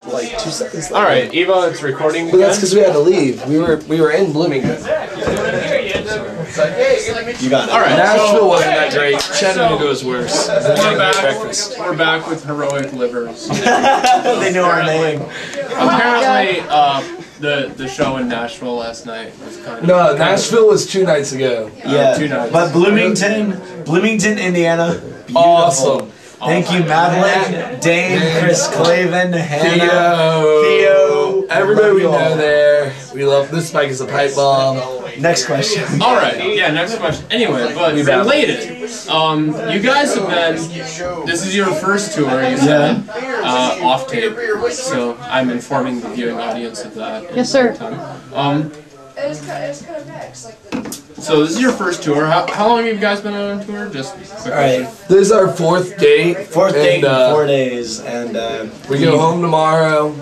Like 2 seconds later. Alright, Eva, it's recording again. But that's because we had to leave. We were in Bloomington. You got it. Alright, Nashville wasn't that great. Chattanooga was worse. We're back with heroic livers. They know our name. Apparently, the show in Nashville last night was kind of... No, Nashville was 2 nights ago. Yeah, 2 nights. but Bloomington, Indiana. Beautiful. Awesome. Thank you, Madeline, Dane, Chris Clavin, Hannah, Theo, everybody we know there. We love this mic is a pipe bomb. Next question. Alright, yeah, next question. Anyway, but related, you guys have been, this is your first tour, you said, off tape, so I'm informing the viewing audience of that. Yes, sir. So this is your first tour. How long have you guys been on a tour? Just quick. Alright, This is our 4th date. fourth date in 4 and, days, and we go home tomorrow.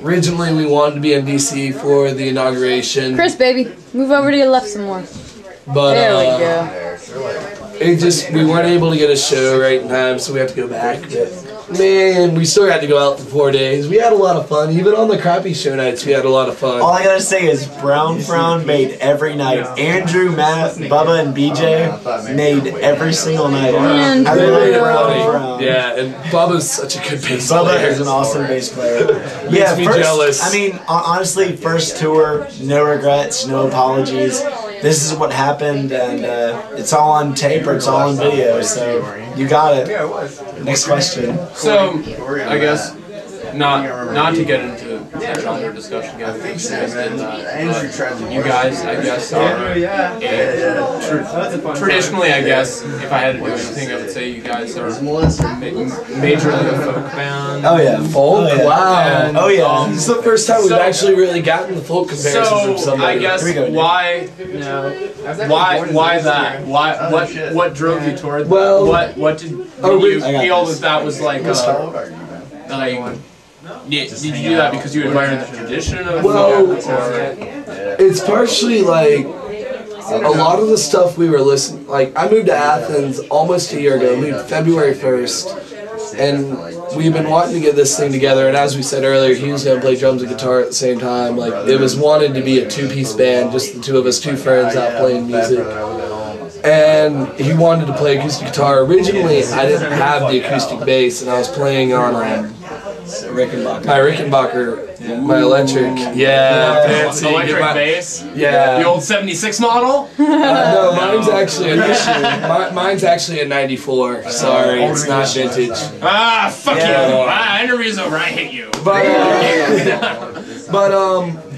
Originally, we wanted to be in DC for the inauguration. Chris, baby, move over to your left some more. But There we go. we weren't able to get a show right in time, so we have to go back. But man, we still had to go out for 4 days. We had a lot of fun. Even on the crappy show nights, we had a lot of fun. all I gotta say is Brown Frown made every night. Andrew, Matt, Bubba, and BJ made every single night. And I love Brown Frown. Yeah, and Bubba's such a good bass Bubba player. is an awesome bass player. Makes me jealous. I mean, honestly, first tour, no regrets, no apologies. This is what happened, and it's all on tape or it's all on video, so you got it. Next question. So, I guess, not to get into genre discussion again, because you guys did that, but you guys, I guess, are traditionally, I guess, if I had to do anything, I would say you guys are majorly a folk band. Oh yeah. Folk? Oh, yeah. Wow. And, Oh yeah. This is the first time we've actually really gotten the folk comparison from So, somebody. I guess, why that? What drove you toward that? Well, what did you feel that was like, did you do that because you admire the tradition of Well, folk, or? it's partially like a lot of the stuff we were listening. Like, I moved to Athens almost a year ago. Moved February 1st, and we've been wanting to get this thing together. And as we said earlier, he was going to play drums and guitar at the same time. Like, it was wanted to be a 2-piece band, just the two of us, 2 friends out playing music. And he wanted to play acoustic guitar. Originally, I didn't have the acoustic bass, and I was playing on my Rickenbacker, my electric. Yeah, fancy. Electric bass? Yeah. The old 76 model? No, mine's actually an issue. Mine's actually a 94. Sorry, it's not vintage. Ah, fuck you! Interview's over. I hate you. But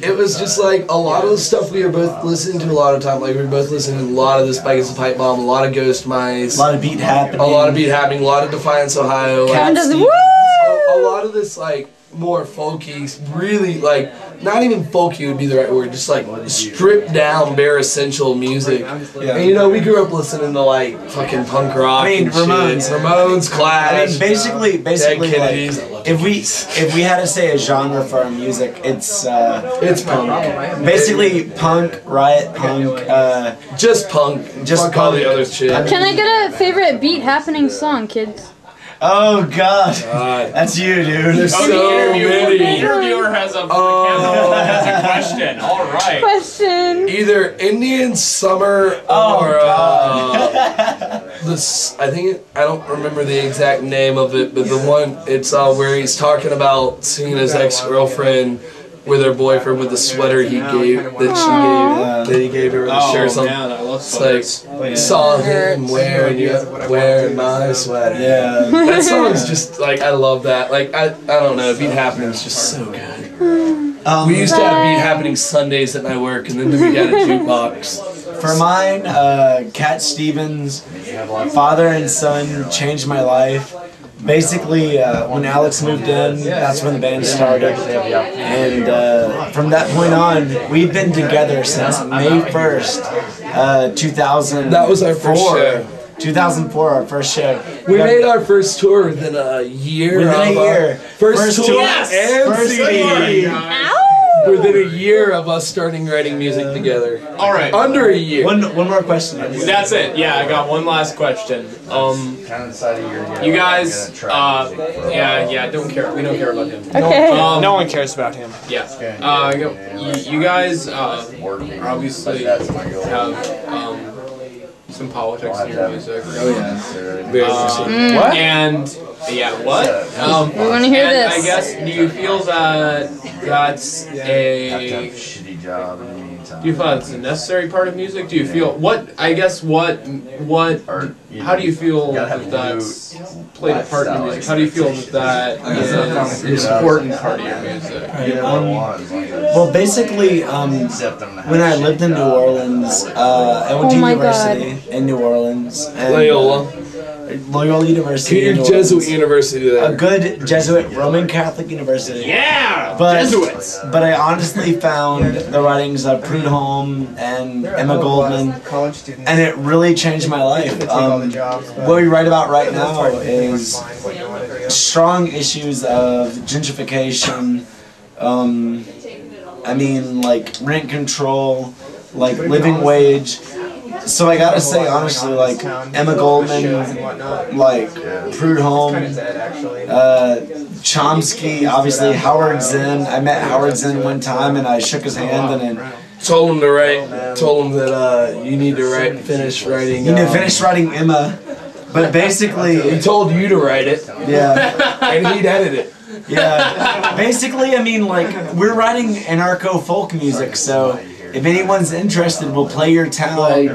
it was just like a lot of the stuff we were both listening to a lot of time. Like, we were both listening to a lot of this Spike is a Pipe Bomb, a lot of Ghost Mice, A lot of beat happening. a lot of Defiance, Ohio. Kevin does it. Woo! A lot of this, like, more folky, really, like, not even folky would be the right word, just like stripped down, bare essential music. Yeah. And you know, we grew up listening to like fucking punk rock. I mean, and Ramones. shit. Ramones, Clash. I mean, basically, Dead like, Kennedys. if we had to say a genre for our music, it's punk. basically punk, riot punk, Just punk. Just fuck all punk. the other shit. Can I get a favorite beat happening song, kids? oh god, that's you, dude. There's so The many. interviewer has a question. All right. Question. Either Indian Summer or this. I don't remember the exact name of it, but the one it's where he's talking about seeing his ex-girlfriend with her boyfriend with the sweater he gave that he gave her the shirt or something. Man, I love It's like saw him wearing my sweater. Yeah. That song's just like I love that. Like I don't know, Beat Happening is just so good. We used to have Beat Happening Sundays at my work, and then we got a jukebox. For mine, Cat Stevens, Father and Son changed my life. Basically, when Alex moved in, that's when the band started. And from that point on, we've been together since May 1st, 2004. That was our first show. 2004, our first show. We made our first tour within a year. Within a year. First tour Yes! and First CD. tour. Ow! within a year of us starting writing music together. All right. Under a year. One more question. That's it. Yeah, I got one last question. You guys, don't care. We don't care about him. Okay. No one cares about him. Yeah. You guys obviously have some politics in your music. Oh yeah. Very interesting. What? And what? We want to hear and this. I guess, do you feel that that's a necessary part of music? Do you feel how do you feel that that's played a part in your music? How do you feel that is an important part of your music? Well, basically, when I lived in New Orleans, I went to university in New Orleans. And, Loyola University. Jesuit University there. A good Jesuit Roman Catholic university. Yeah! Jesuits! But I honestly found the writings of Prudhomme and Emma Goldman, and it really changed my life. What we write about right now is strong issues of gentrification, like rent control, like living wage. So I gotta say honestly, like Emma Goldman, like Prudhomme, Chomsky, obviously Howard Zinn. I met Howard Zinn one time and I shook his hand and then told him that you need to finish writing. You need to finish writing Emma, but basically he told you to write it. Yeah, and he'd edit it. Yeah, basically, like we're writing anarcho folk music, so. If anyone's interested, we'll play your town.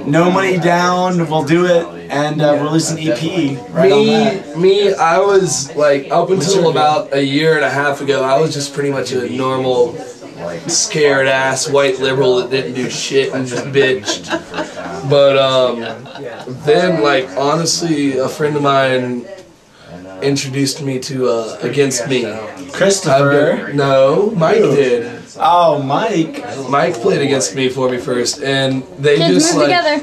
No money down, we'll do it, and release an EP. I was like, up until about a year and a half ago, I was just pretty much a normal, scared ass white liberal that didn't do shit and just bitched. But then, like, honestly, a friend of mine introduced me to Against Me. Christopher? No, Mike did. Oh, Mike. Mike played Against Me for me first, and they Kids, just move like together.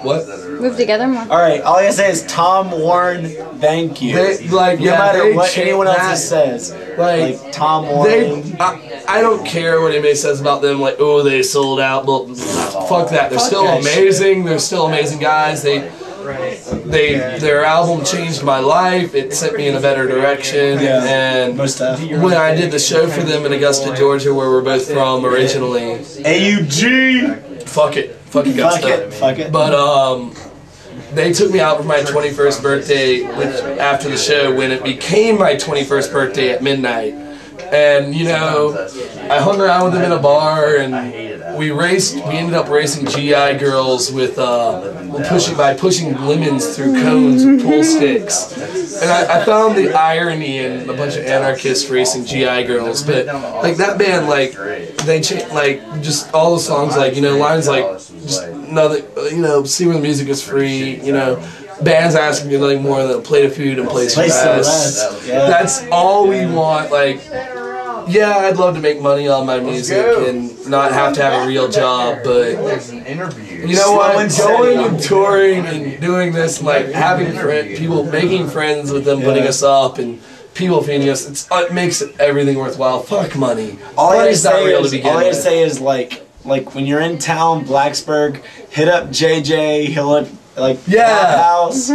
What? Move together more. All right, all I gotta say is Tom Warren, thank you. No matter what anyone else says, like Tom Warren. I don't care what anybody says about them. Like, oh, they sold out. Well, fuck that. They're still amazing. They're still amazing guys. Their album changed my life. It sent me in a better direction. Yeah, and when I did the show for them in Augusta, Georgia, where we're both from originally, AUG. Fuck it, fuck it. But they took me out for my 21st birthday, after the show, when it became my 21st birthday at midnight. And you know, I hung around with them in a bar, and we ended up racing GI girls with pushing lemons through cones with pool sticks. And I found the irony in a bunch of anarchists racing GI girls. But like that band, like they just all the songs, like, you know, lines like just another, you know, see where the music is free, you know. Bands asking me like more than a plate of food and place to rest. Yeah. That's all we want. Like, yeah, I'd love to make money on my music and not have to have a real job, but you know what? Going and touring and doing this, and like having people, making friends with them, putting us up, and people feeding us, it makes everything worthwhile. Fuck money. Money's not real to begin with. All I gotta say is like when you're in town, Blacksburg, hit up JJ. He'll Plophouse.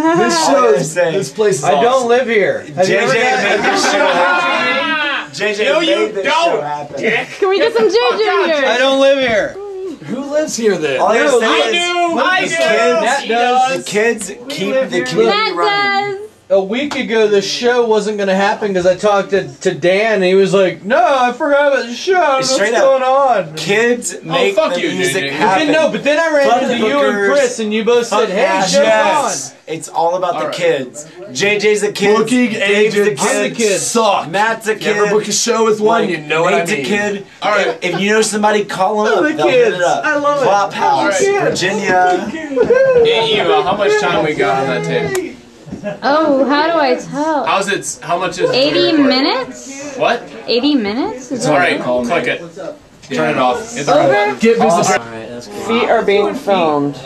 This place is I don't live here. JJ made this show happen. JJ made this show happen. Can we get some JJ here? I don't live here. Who lives here then? All I gotta say is the kids keep the community running. A week ago, the show wasn't going to happen because I talked to Dan, and he was like, "No, I forgot about the show. What's going on?" Kids make the music happen. No, but then I ran into you and Chris, and you both said, "Hey, show's on." It's all about the kids. JJ's a kid. Booking Dave's the agents kid. suck. Matt's a kid. Never book a show with one. You know what I mean. Nate's a kid. All right. If you know somebody, call them up. They'll hit it up. I love it. Plophouse, Virginia. Hey, Eva, how much time we got on that tape? Oh, how do I tell? How much is 80 minutes? What? 80 minutes? Is that Alright, click it. Turn it off. It's over? Get business. Feet are being filmed.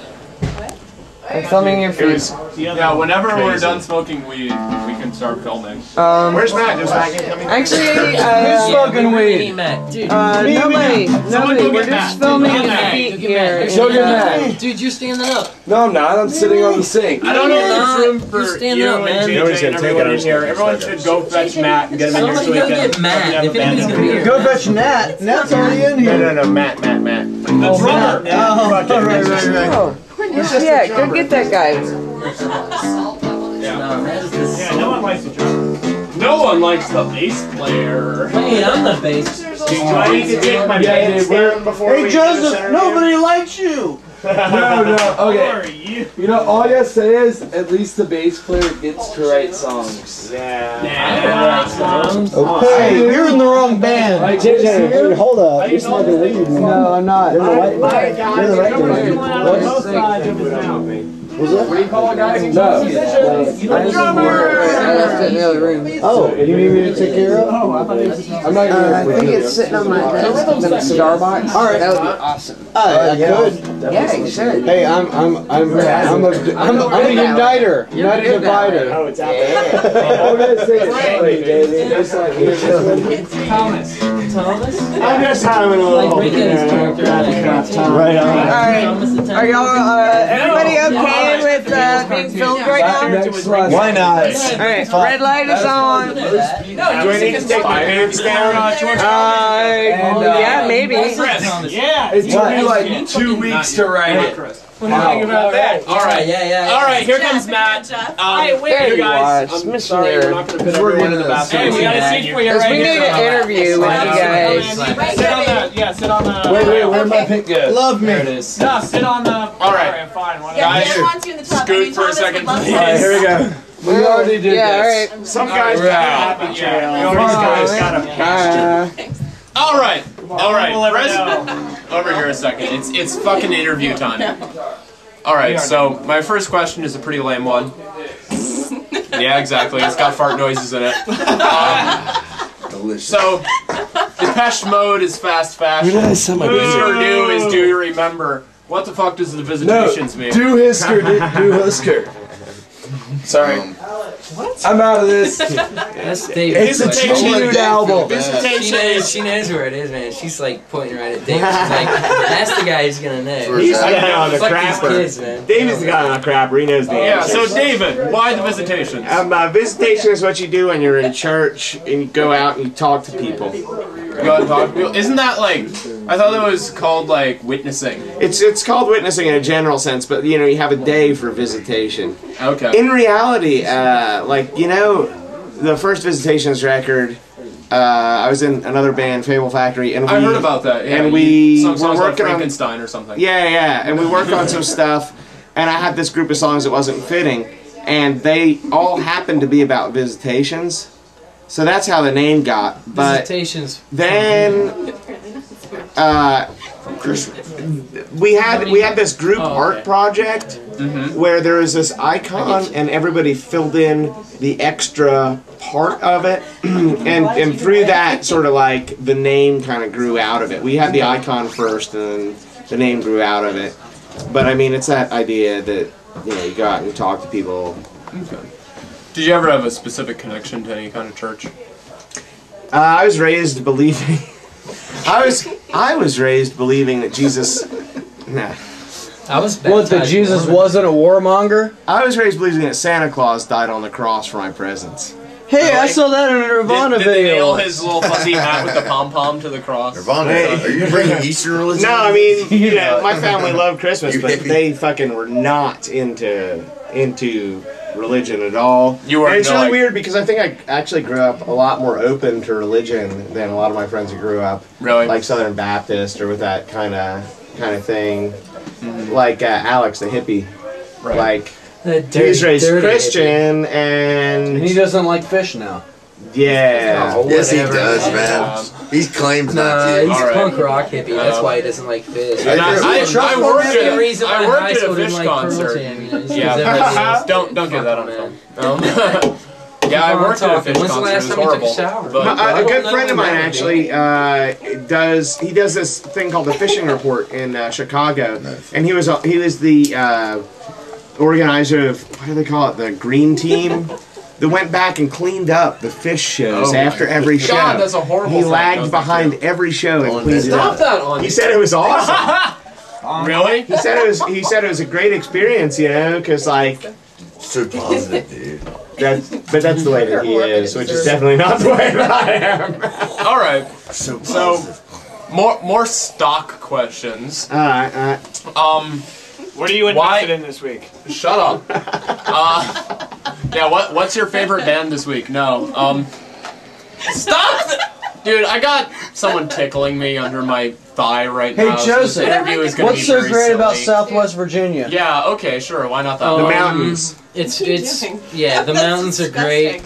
I'm filming your feet. Yeah, whenever we're done smoking weed, we can start filming. Where's Matt? Is Matt coming? Actually, Who's smoking weed? nobody. We're just filming your feet here. Show your neck. Dude, you're standing up. No, I'm not. I'm sitting on the sink. I don't know if there's room for You're standing you up, man. and JJ and everyone in here. Everyone should go fetch Matt and get him in here so we Somebody can go get Matt. have a If band anybody's gonna be here. Go fetch Nat. Nat's already in here. No, Matt. The drummer. Oh, yeah, go get that guy. Yeah, no one likes the drummer. No one likes the bass player. Hey, I'm the bass. Do I need to take my pants down before we Hey Joseph, nobody likes you. No, okay. You know, all I gotta say is, at least the bass player gets to write songs. Hey, you're in the wrong band. Like, JJ, Hold up. You're smoking weed. No, I'm not. You're the right what do you call a guy who I left it in the other room. Oh, you need me to take care of? I'm not I think it's sitting on my desk in a cigar box. All right. That would be awesome. I could. Yeah, you should. Hey, I'm a uniter, not a divider. Oh, it's out there. I'm gonna say it's funny, David. It's like, here's this one. Thomas. I'm just having a little Right on. Alright, are y'all, everybody okay with being filmed right now? Why not? Alright, red light is on. Do I need to take my pants down? Yeah, maybe. Yeah. It took me like 2 weeks to write it. What do you think about that? Alright, yeah. Alright, here comes Matt. There you guys, are, I'm sorry we're not going to put everyone in the bathroom. Hey, we got a seat for you because right we need here. an interview with you guys. Sit on the, sit on the... Wait, where'd my pick go? Love me. No, sit on the... Alright, fine. Guys, scoot for a second, please. Alright, here we go. We already did this. Alright. Some guys got a happy trail. These guys got a pasture. Alright, over here a second. It's fucking interview time. Alright, so my first question is a pretty lame one. Yeah, exactly. It's got fart noises in it. So, Depeche Mode is fast fashion. Who's new is do you remember? What the fuck does the Visitations mean? Do Husker. Sorry. I'm out of this. That's Dave. It's a huge album. She knows where it is, man. She's like pointing right at Dave. She's like, that's the guy who's gonna know. He's the guy on the Fuck these crapper. kids, man. David's the guy on the crapper. He knows the Yeah, answers. so David, why the Visitations? Visitation is what you do when you're in church and you go out and you talk to people. Isn't that like, I thought that was called like witnessing. It's called witnessing in a general sense, but you know you have a day for visitation. Okay. In reality, like you know, the first Visitations record, I was in another band, Fable Factory, and I heard about that. Yeah, and we some were songs like working on Frankenstein or something. Yeah, and we worked on some stuff, and I had this group of songs that wasn't fitting, and they all happened to be about visitations. So that's how the name got. But Visitations. then we had this group art project where there was this icon and everybody filled in the extra part of it, and through that sort of like the name kind of grew out of it. We had the icon first and then the name grew out of it. But I mean, it's that idea that you know you go out and you talk to people. Okay. Did you ever have a specific connection to any kind of church? I was raised believing. I was raised believing that Jesus. Nah. I was What, that Jesus wasn't a warmonger? I was raised believing that Santa Claus died on the cross for my presents. Hey, I saw that in a Nirvana Did they nail video. his little fuzzy hat with the pom-pom to the cross? Nirvana, are you bringing Eastern religion? No, I mean, you know, my family loved Christmas, but they fucking were not into religion at all. You were. And it's really weird because I think I actually grew up a lot more open to religion than a lot of my friends who grew up like Southern Baptist or with that kind of thing. Like Alex, the hippie, like he was raised Christian and he doesn't like fish now. Yeah. Yes, he does, man. He claims not to. He's a punk rock hippie. That's why he doesn't like fish. I worked at a fish concert. Yeah, don't get that on film. Yeah, I worked at a fish concert. It was horrible. A good friend of mine actually does this thing called the Fishing Report in Chicago, and he was the organizer of, what do they call it, the green team, that went back and cleaned up the fish shows after every show. God, that's a horrible He thing. lagged behind every show and cleaned it Stop up. that on He said it was awesome. Really? He said it was a great experience, you know, because like, So positive, dude. but that's the way that he is, which is definitely not the way that I am. All right. So So, positive. more stock questions. Alright. What are you interested in this week? Shut up. Yeah. What's your favorite band this week? No. Stop. Dude, I got someone tickling me under my thigh right Hey, now. So this Joseph, interview is gonna what's be so very great about silly. Southwest Virginia? Yeah. Okay. Sure. Why not that? The mountains. It's yeah, the mountains are great.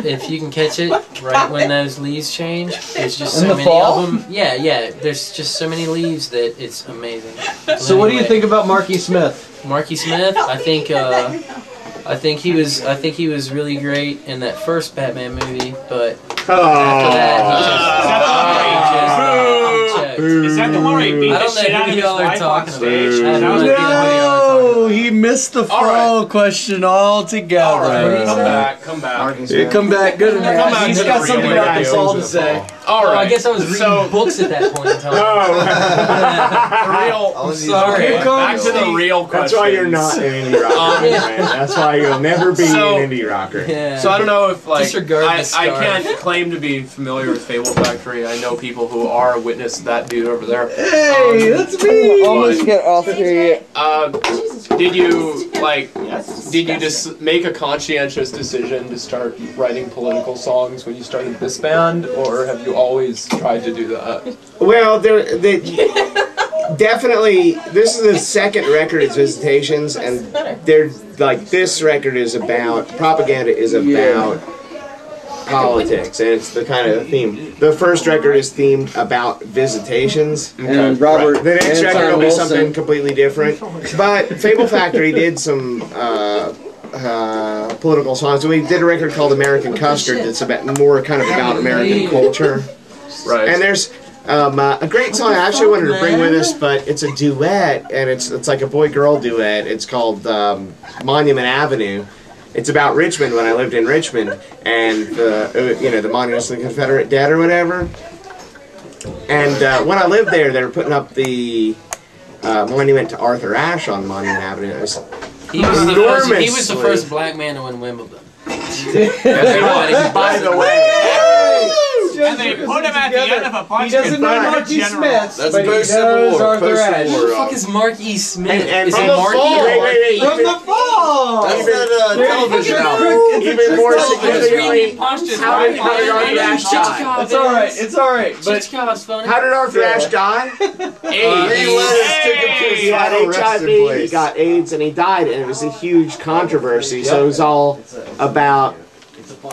If you can catch it right when those leaves change, there's just so many of them. Yeah, there's just so many leaves that it's amazing. So what do you think about Marky Smith? Marky Smith, I think he was really great in that first Batman movie, but after that he just Is that the one where he beat I the don't know shit out who of his y'all are wife on talking stage? about. I have no idea who y'all are talking about. No, he missed the fall question altogether. All right. Come back. Come back, good enough. Come back He's to got the something real about this all to say. All right. I guess I was reading books at that point in time. I'm sorry. Back to the real question. That's why you're not an indie rocker, man. That's why you'll never be an indie rocker. Yeah. So I don't know if Disregard the I scar. can't claim to be familiar with Fable Factory. I know people who are. Witness that dude over there. Hey, that's me. Almost get all three. Did you just make a conscientious decision to start writing political songs when you started this band, or have you always tried to do that? Well, definitely. This is the second record. It's Visitations, and they're like this record is about propaganda. Is about politics, and it's the kind of theme. The first record is themed about visitations. And Robert. The next record will be Wilson. something completely different. But Fable Factory did some political songs. We did a record called American Custard that's more kind of about American culture. Right. And there's a great song I actually wanted to bring with us, but it's a duet, and it's like a boy-girl duet. It's called Monument Avenue. It's about Richmond, when I lived in Richmond, and the monuments to the Confederate dead or whatever. And when I lived there, they were putting up the monument to Arthur Ashe on Monument Avenue. It was He was the first black man to win Wimbledon. By the way. And they put him at the end of a bunch He doesn't of know Confederate Marky generals. Smith, That's but he post-Civil knows War. Arthur Ashe. Who the fuck is Mark E. Smith? And Is from it the Marky? fall, wait. From the fall! That's that television album. Even more significantly, Punched his how did wife Arthur on Ashe stage. die? It's alright, it's alright. But Hitchcock's funny. How did Arthur Ashe die? He let us take him to He his had final resting HIV, he place. got AIDS, and he died, and it was a huge controversy. So it was all about,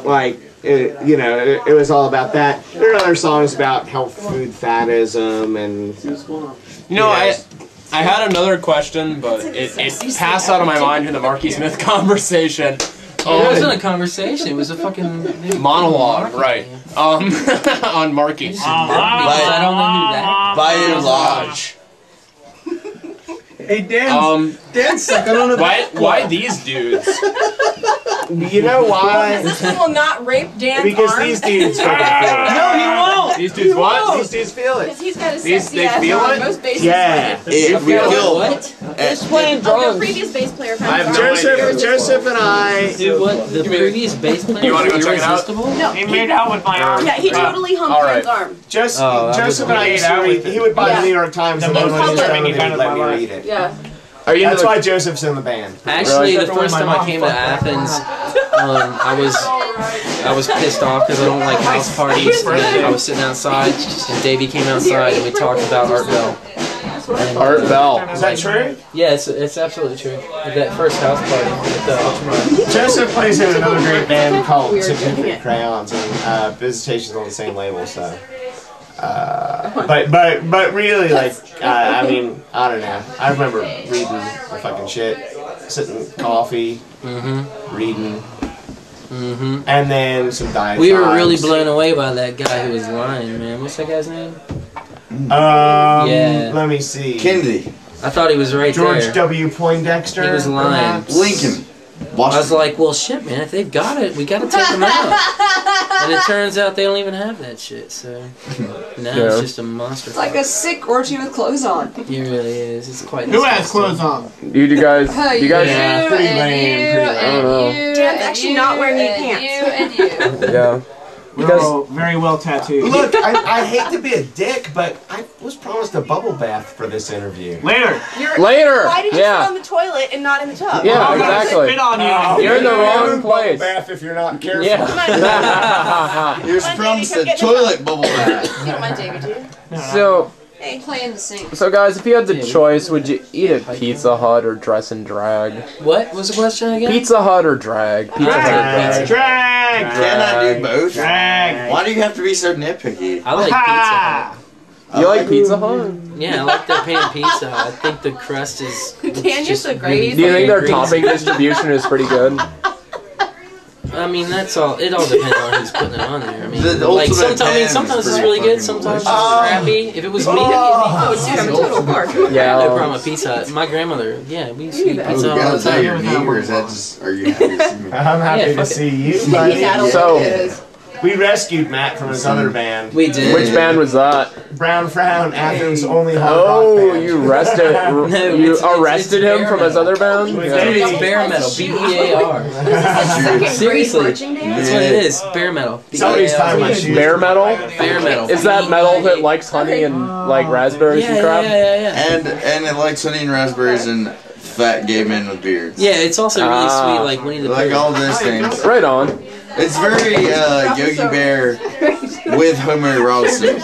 like, it was all about that. There are other songs about health food fatism and. I had another question, but it passed out of my mind in the Marky Smith conversation. It wasn't a conversation. It was a fucking Monologue, right? On Marky. I don't know who that. By and large. hey, Dan's sucking on a Why these dudes? You know why? This will not rape Dan's Because arm. these dudes fucking feel it. No, he won't! These dudes what? These dudes feel it. Because he's got a These- sexy they ass feel arm. it? Most bass Yeah. If we kill Just playing The drums. previous bass player found I have no Joseph and I. Dude, what? The previous bass player You wanna was go check it out? irresistible? No. He made out with my arm. Yeah, he totally humped all right. Dan's arm. Joseph and I used to read. He would buy the New York Times, and then when he was done, he would let me read it. Yeah. Are you That's why Joseph's in the band. Actually, the first time I came to Athens, I was pissed off because I don't like house parties. And I was sitting outside, and Davey came outside, and we talked about Art Bell. Art Bell? Is that true? Yeah, it's absolutely true. That first house party with the Ultramar. Joseph plays in another great band called Significant Crayons, and Visitations on the same label. So, but really, like, I mean, I don't know. I remember reading the fucking shit, sitting coffee, reading, and then some diatribes. We were really blown away by that guy who was lying, man. What's that guy's name? Yeah. Let me see. Kennedy. I thought he was right George there. W. Poindexter. He was lying. perhaps? Lincoln. I was like, well, shit, man. If they've got it, we got to take them out. And it turns out they don't even have that shit. So now it's just a monster. It's like a sick orgy with clothes on. It really is. It's quite. Who has clothes on? You guys. You guys. Yeah. Pretty lame. I don't know. Dan's actually not wearing any pants. Yeah. We're all very well tattooed. Look, I hate to be a dick, but I was promised a bubble bath for this interview. Later. Later. Why did you Yeah. sit on the toilet and not in the tub? Yeah, exactly. Spit on you. You're in the wrong place. Bubble bath if you're not careful. Yeah. He was promised a toilet bubble bath. You don't mind David, do you? So. Hey, play in the sink. So guys, if you had the choice, would you eat at Pizza Hut or dress and drag? What was the question again? Pizza Hut or drag? Pizza Hut. Drag. Can I do both? Drag. Why do you have to be so nitpicky? I like Pizza Hut. You like Pizza Hut? Yeah, I like their pan pizza. I think the crust is. Dan, you're so great. Do you think their topping distribution is pretty good? I mean, that's all. It all depends on who's putting it on there. I mean, The like ultimate sometimes pan it's is really pretty good. Sometimes it's fucking crappy. If it was me, Oh, dude, I'm a total bark. Yeah. no problem with Pizza Hut. My grandmother, yeah, we used to eat Oh, Pizza Hut all God, the is that time. your knee or is that just, are you happy to see me? I'm happy Yeah, to fuck see you, buddy. So, We rescued Matt from his other band. We did. which band was that? Brown Frown, Athens' only hard rock Oh, band. you arrested it's him from his other band? Dude, Yeah. it's bear metal. B-E-A-R. Seriously, that's what it is. Bear metal. Somebody's tying my shoes. Bear metal? Bear metal. Is that metal that likes honey and like raspberries and crap? Yeah. And it likes honey and raspberries and fat gay men with beards. Yeah, it's also really sweet, like Winnie the Pooh. Like all those things. Right on. It's very Yogi Bear with homoerotic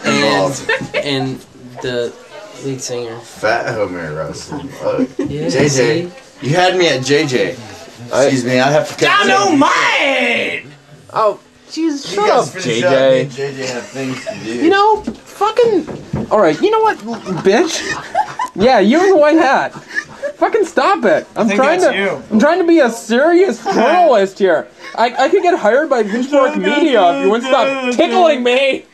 involved. And the lead singer. Fat homoerotic. Yeah, JJ. see? You had me at JJ. Excuse me, I have to cut. Dynamite! Oh, jeez, You shut guys up, finish up, me and JJ. JJ have things to do. You know, fucking. Alright, you know what, bitch? Yeah, you in the white hat. Fucking stop it. I'm trying to be a serious journalist here. I could get hired by Pitchfork Media if you wouldn't stop tickling me.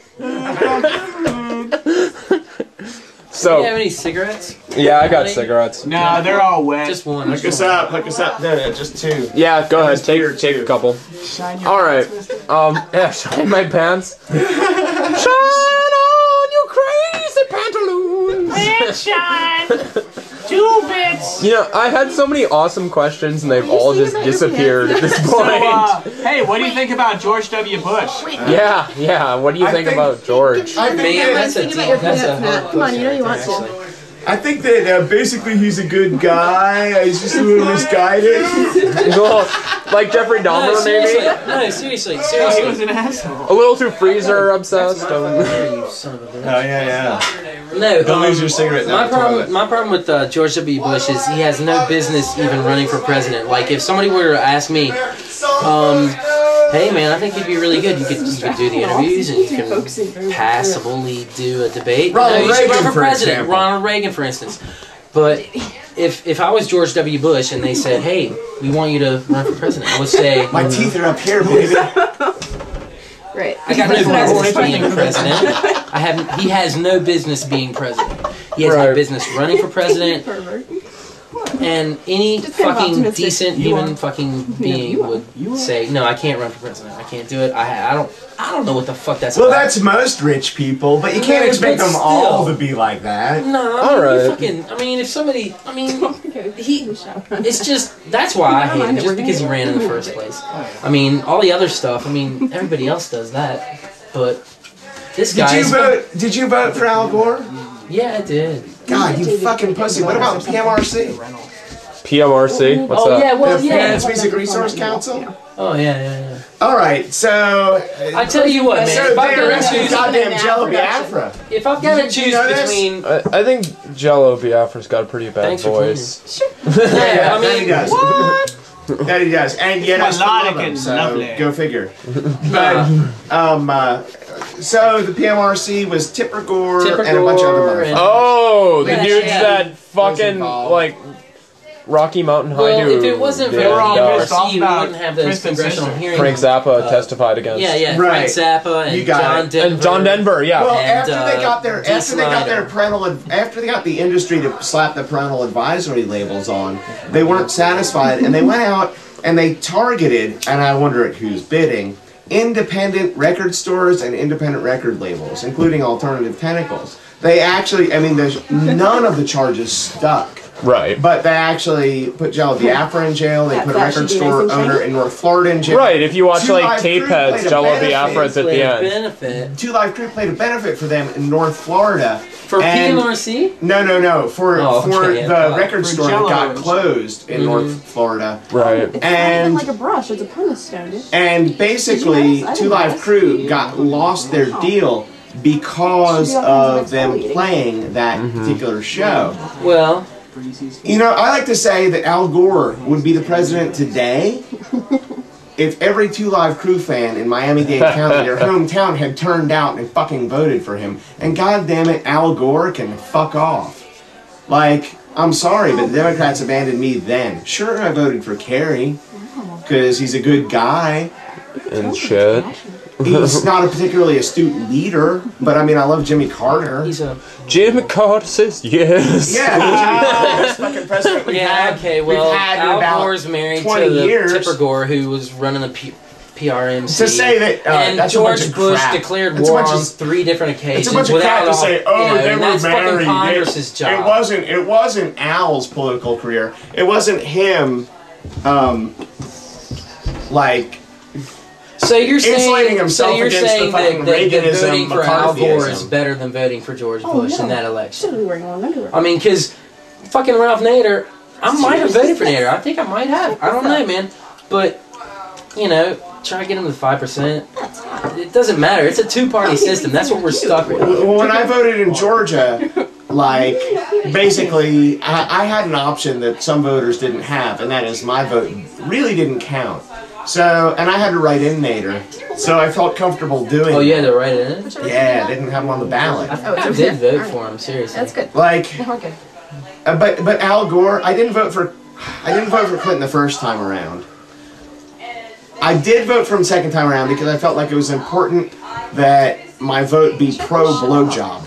So, Do you have any cigarettes? yeah, I got cigarettes. No, they're all wet. Just one. Look us up. No, just two. Yeah, go ahead, take a couple. Shine your Alright, yeah, shine my pants. Shine on your crazy pantaloons. shine. 2 bits. You know, I had so many awesome questions and they've all just disappeared at this So, point. hey, what do you think about George W. Bush? Yeah, what do you think about George? I think Man, that, that's a hard Come on, you know you want question, to. I think that basically he's a good guy. He's just a little misguided. Like Jeffrey No, Dahmer, seriously. maybe? No, seriously. He was an asshole. A little too freezer obsessed. You son of a bitch. Oh yeah. No, Don't lose your cigarette down the toilet. My problem with George W. Bush is he has no business even running for president. Like, if somebody were to ask me, hey man, I think you'd be really good. You could do the interviews and you can passably do a debate. Ronald you should run Reagan, for for president. example. Ronald Reagan, for instance. But if I was George W. Bush and they said, hey, we want you to run for president, I would say, My teeth are up here, baby. Right. I got no business being president. He has no business being president. He has no business running for president. And any fucking decent human fucking being would say, no, I can't run for president. I can't do it. I don't know what the fuck that's Well, about. that's most rich people, but you can't No, expect but them all still. to be like that. No, All right. fucking. I mean, if somebody, it's just that's why I hate him, just because he ran in the first place. I mean, all the other stuff. I mean, everybody else does that, but this guy. Did you vote for Al Gore? Yeah, I did. God, you fucking pussy. What about PMRC? PMRC? What's Oh that? yeah, well The yeah. Parents Music Resource Council? Oh yeah. All right, so I tell you what, man. so If I've they got to arrested choose, goddamn Jello Biafra. if I've got to Did you choose know this? between, I think Jello Biafra's got a pretty bad Thanks for voice. yeah, I that he mean, does. That he does, and yet I still love him. Melodic So and lovely. go figure. But so the PMRC was Tipper Gore and a bunch of other motherfuckers. Oh, the Yeah, dudes yeah. that fucking like Rocky Mountain High. Well, if it wasn't for the PMRC, we about wouldn't have those congressional hearings. Frank Zappa testified against. Yeah, Right. Frank Zappa and You got John it. Denver. And John Denver, yeah. Well, And, after they got their Dee after they got their Snyder. after they got the industry to slap the parental advisory labels on, they weren't satisfied, and they went out and they targeted, and I wonder at who's bidding, independent record stores and independent record labels, including Alternative Tentacles. They actually, I mean, there's none of the charges stuck. Right. But they actually put Jello Biafra in jail. They put a record store owner in North Florida in jail. Right, if you watch Two like Live tape Crew heads, played a Jello benefit. Biafra's at the end. Benefit. 2 Live Crew played a benefit for them in North Florida. For And- PMRC? No. For okay, the record For store that Jell-O. got closed in North Florida. Right. And like a brush. It's a pumice stone, dude. and basically, Did you know this? I 2 didn't Live know this. Crew got lost their deal because of them playing that particular show. Well, You know, I like to say that Al Gore would be the president today if every 2 Live Crew fan in Miami-Dade County, their hometown, had turned out and fucking voted for him. And goddamn it, Al Gore can fuck off. Like, I'm sorry, but the Democrats abandoned me then. Sure, I voted for Kerry because he's a good guy. And shit. He's not a particularly astute leader, but I mean, I love Jimmy Carter. he's a... Jimmy Carter says yes. Yeah, Jimmy Carter, best fucking president we've had. Okay, well, we've had in Al about Gore's married 20 to the years. Tipper Gore, who was running the PRMC. To say that, and that's a bunch George of Bush crap. declared It's a war bunch on of- 3 different occasions. It's a bunch of without crap to all- say, oh, you know, they and were that's fucking married. Congress's job. It wasn't Al's political career. It wasn't him, like, So you're saying, insulating himself against the fucking that Reaganism, voting for Al Gore is McCarthyism. better than voting for George Bush in that election? Should be wearing long underwear. I mean, because fucking Ralph Nader, I might have voted for Nader. I think I might have. I don't know, man. But, you know, try to get him to 5%. It doesn't matter. It's a 2-party system. That's what we're stuck with. Well, when I voted in Georgia, like, basically, I had an option that some voters didn't have, and that is my vote really didn't count. So, and I had to write in Nader, so I felt comfortable doing Oh, that. you had to write it in? Yeah, I didn't have him on the ballot. I did vote for him, seriously. That's good. Like, We're good. but Al Gore, I didn't vote for Clinton the first time around. I did vote for him second time around because I felt like it was important that my vote be pro blowjob.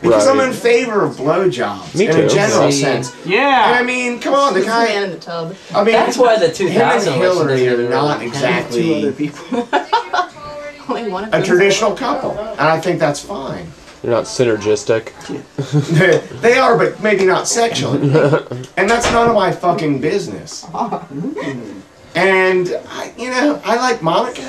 Because Right. I'm in favor of blowjobs Me in too. a general See. sense. Yeah. And I mean, come on, the This is the man guy. in the tub. I mean, That's why the him 2000 and election Hillary doesn't are even not really exactly Only one of a them is traditional couple, and I think that's fine. You're not synergistic. They are, but maybe not sexually. And that's none of my fucking business. And, I like Monica.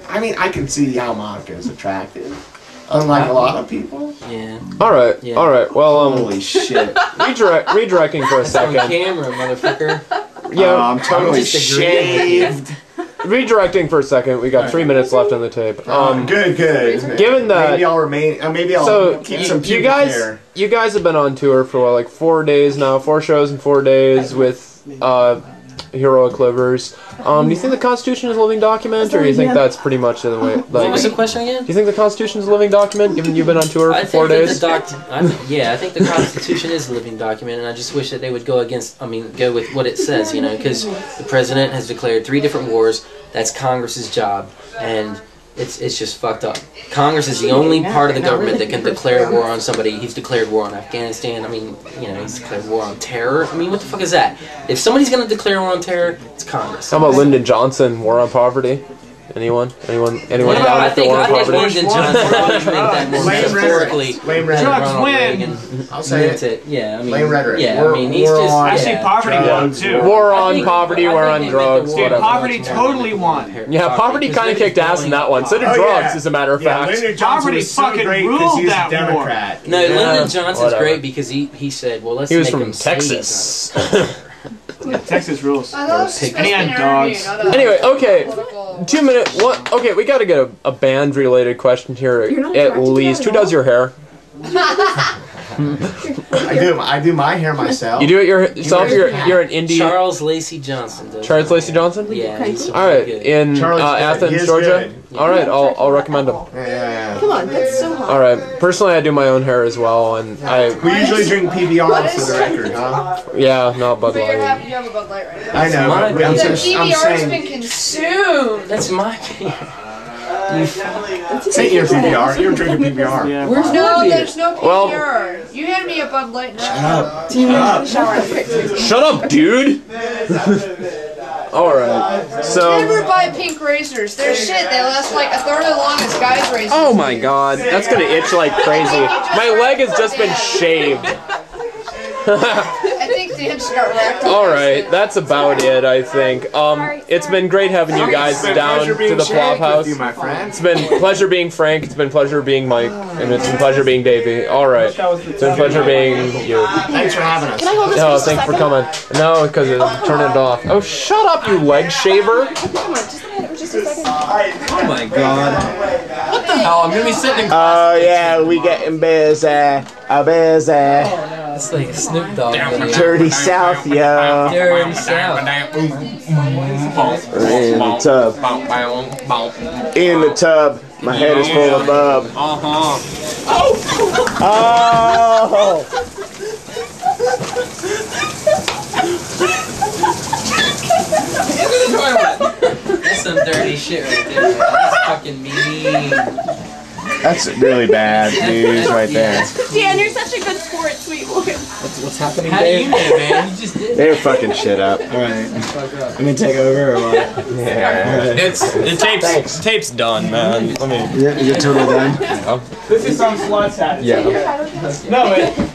I can see how Monica is attractive. Unlike a lot of people. Yeah. Alright, Yeah. alright. Well, Holy shit. redirecting for a That's on second. camera, motherfucker. Yeah, I'm totally just agreeing with you. shaved. redirecting for a second. We got 3 minutes left on the tape. Good. Given that, Maybe I'll remain. Maybe I'll so keep some you pubic guys, hair. you guys have been on tour for what, like 4 days now, 4 shows in 4 days with Heroic Livers. Do you think the Constitution is a living document, or do you think that's pretty much the way? What was the Like, question again? do you think the Constitution is a living document, given you've been on tour I for 4 think days? that I think the Constitution is a living document, and I just wish that they would go with what it says, because the president has declared 3 different wars. That's Congress's job, and it's just fucked up. Congress is the only part of the government that can declare war on somebody. He's declared war on Afghanistan. He's declared war on terror. What the fuck is that? If somebody's gonna declare war on terror, it's Congress. How about Lyndon Johnson, War on Poverty? Anyone down I with the think War on Poverty? Lyndon Johnson would make that more Lame metaphorically. rhetoric. Lame than rhetoric. Drugs Ronald win. Reagan I'll say meant it. Yeah, Lame rhetoric. Yeah, We're- he's we're just. on- I see yeah. poverty won too. War I on think- poverty, I war think on they meant drugs, the war whatever. Poverty totally won. Yeah, poverty kind of kicked ass in that one. So did Oh, drugs, yeah. as a matter of Yeah, fact. Lyndon Johnson Poverty was so fucking great because ruled he's a that war. Democrat. No, Lyndon Johnson's whatever. great because he said, well, let's He was make from them slaves. Texas. Texas rules. Pig- And he had dogs. Anyway, okay, 2 minute. What? Okay, we got to get a band-related question here You're not at attracted to least. that Who at does your hair? I do my hair myself. You do it yourself? You're an indie. Charles Lacey Johnson does. Charles Lacey Johnson? Yeah. He's All right, in Athens, He is Georgia. good. All right, I'll recommend him. Yeah. Come on, that's so hot. All right. Personally, I do my own hair as well, and We usually drink PBR for the record, huh? yeah, not Bud But you Light. have a Bud Light right now. I know. my but I'm beer. just- The I'm PBR's saying. been consumed. That's my beer. This ain't your PBR. You're drinking PBR. Where's No, my beer? there's no Well- PBR. You hand me a Bud Light now. Shut up, dude. All right. So. Never buy pink razors. They're shit. They last like a third as long as guys' razors. Oh my God, that's gonna itch like crazy. My leg has just been shaved. I think Dan just got wrecked. All right, that's about it. I think. It's been great having you guys down to the Plophouse. It's been pleasure being Frank. It's been pleasure being Mike, and it's been pleasure being Davey. All right, it's been pleasure being you. Thanks for having us. Can I hold this No, for thanks just a for second? coming. No, because turn it off. Oh, shut up, you leg shaver. Come on, just a second. Oh my god. What the hell? I'm gonna be sitting in Oh yeah, we getting busy. Busy. It's like a Snoop Dogg video. Dirty South, yo. Dirty South. In the tub. In the tub. My head is full of bub. Oh! That's some dirty shit right there. That's fucking mean. That's really bad news right there. Dan, you're such a good sport, sweet boy. What's happening, How do Dave? you know, man? You just did. They're fucking shit up. Alright. Let me take over or what? Yeah. The tape's done, man. Let me. Is it totally done? This is some slut status. Yeah. No, it.